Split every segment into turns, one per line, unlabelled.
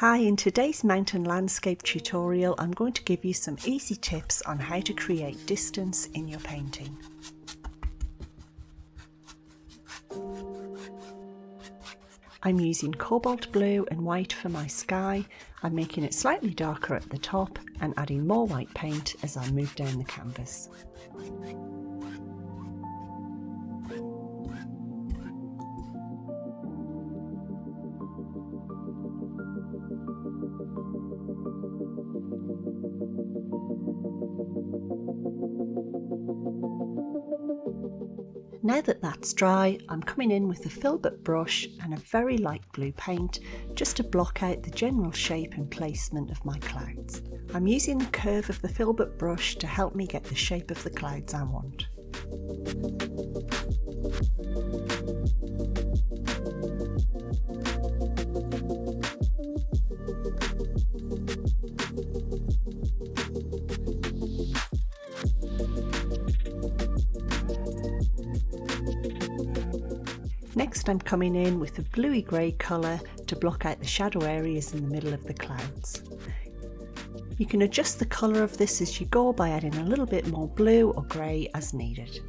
Hi, in today's mountain landscape tutorial I'm going to give you some easy tips on how to create distance in your painting. I'm using cobalt blue and white for my sky. I'm making it slightly darker at the top and adding more white paint as I move down the canvas. Now that that's dry, I'm coming in with a Filbert brush and a very light blue paint just to block out the general shape and placement of my clouds. I'm using the curve of the Filbert brush to help me get the shape of the clouds I want. Next I'm coming in with a bluey grey colour to block out the shadow areas in the middle of the clouds. You can adjust the colour of this as you go by adding a little bit more blue or grey as needed.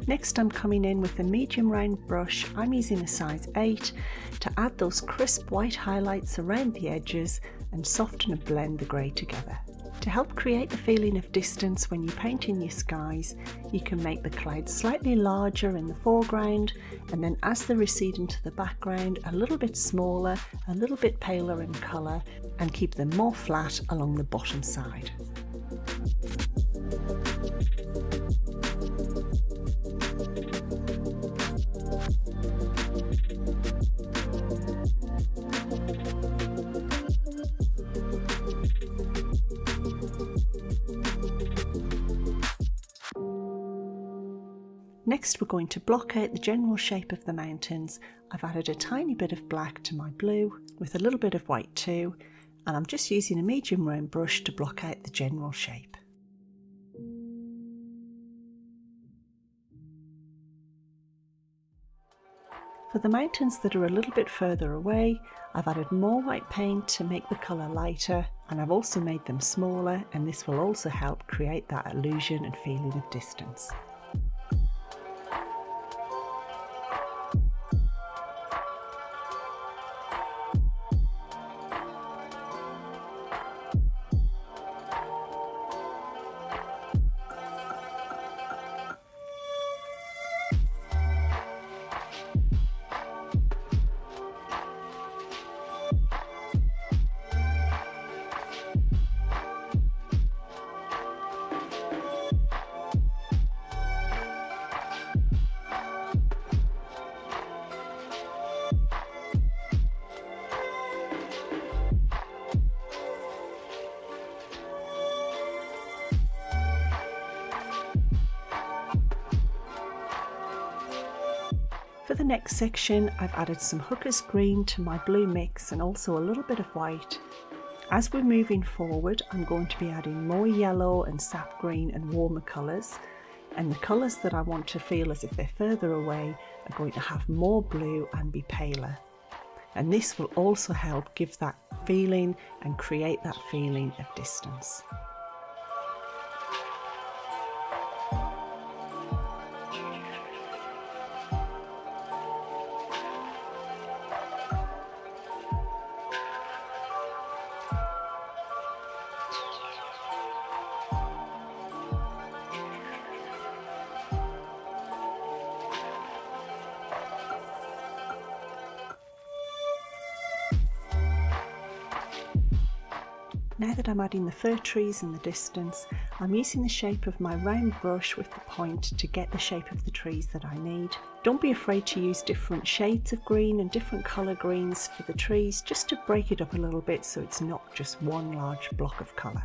Next I'm coming in with a medium round brush. I'm using a size 8 to add those crisp white highlights around the edges and soften and blend the grey together. To help create the feeling of distance when you paint in your skies, you can make the clouds slightly larger in the foreground and then as they recede into the background a little bit smaller, a little bit paler in colour, and keep them more flat along the bottom side. Next we're going to block out the general shape of the mountains. I've added a tiny bit of black to my blue with a little bit of white too, and I'm just using a medium round brush to block out the general shape. For the mountains that are a little bit further away, I've added more white paint to make the colour lighter, and I've also made them smaller, and this will also help create that illusion and feeling of distance. For the next section, I've added some Hooker's green to my blue mix and also a little bit of white. As we're moving forward, I'm going to be adding more yellow and sap green and warmer colours, and the colours that I want to feel as if they're further away are going to have more blue and be paler. And this will also help give that feeling and create that feeling of distance. Now that I'm adding the fir trees in the distance, I'm using the shape of my round brush with the point to get the shape of the trees that I need. Don't be afraid to use different shades of green and different colour greens for the trees, just to break it up a little bit so it's not just one large block of colour.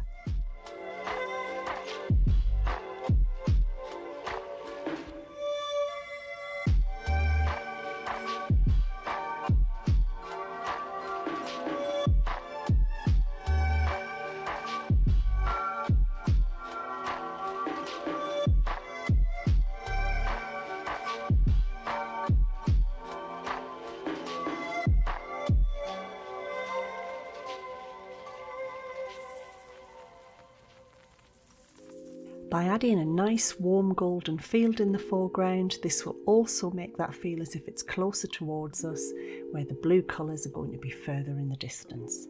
By adding a nice warm golden field in the foreground, this will also make that feel as if it's closer towards us, where the blue colours are going to be further in the distance.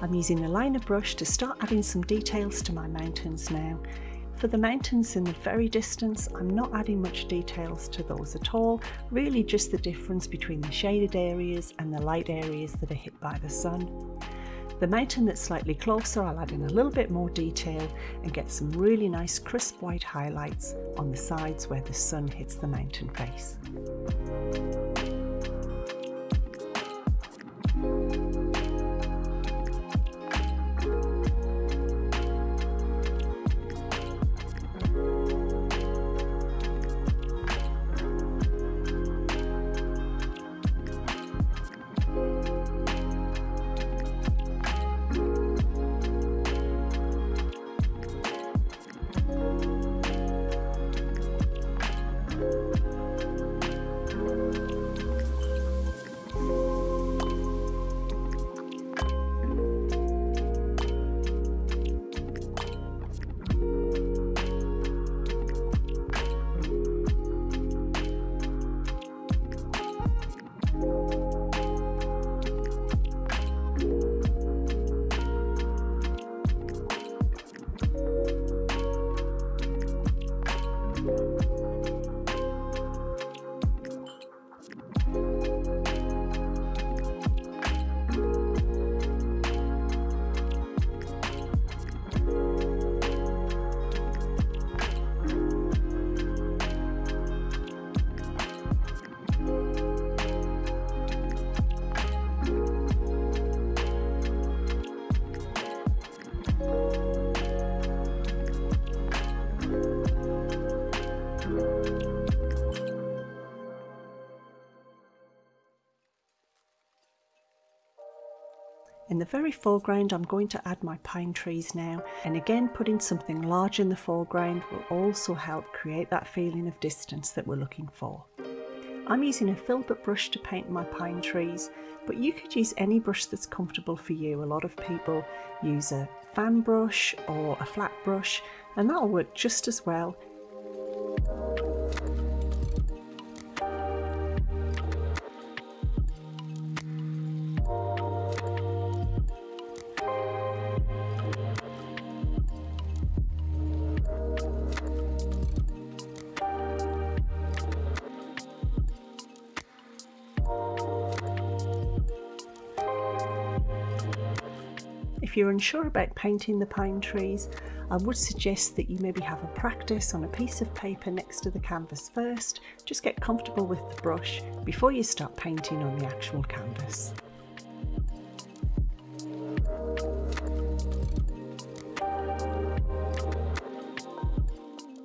I'm using a liner brush to start adding some details to my mountains now. For the mountains in the very distance, I'm not adding much details to those at all, really just the difference between the shaded areas and the light areas that are hit by the sun. The mountain that's slightly closer, I'll add in a little bit more detail and get some really nice crisp white highlights on the sides where the sun hits the mountain face. In the very foreground, I'm going to add my pine trees now, and again putting something large in the foreground will also help create that feeling of distance that we're looking for. I'm using a Filbert brush to paint my pine trees, but you could use any brush that's comfortable for you. A lot of people use a fan brush or a flat brush, and that'll work just as well. If you're unsure about painting the pine trees, I would suggest that you maybe have a practice on a piece of paper next to the canvas first. Just get comfortable with the brush before you start painting on the actual canvas.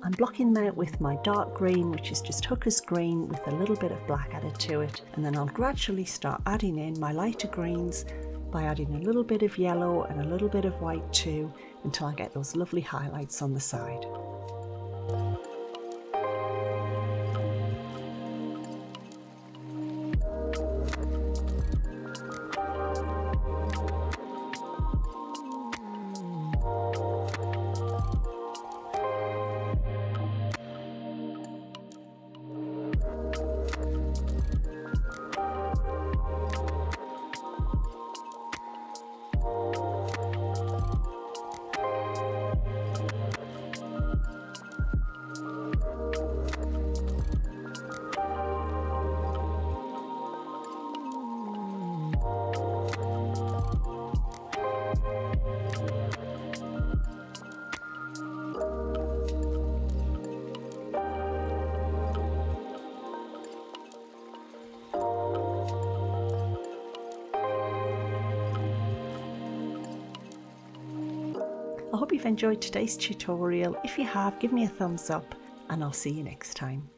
I'm blocking them out with my dark green, which is just hooker's green with a little bit of black added to it, and then I'll gradually start adding in my lighter greens by adding a little bit of yellow and a little bit of white too, until I get those lovely highlights on the side. I hope you've enjoyed today's tutorial. If you have, give me a thumbs up and I'll see you next time.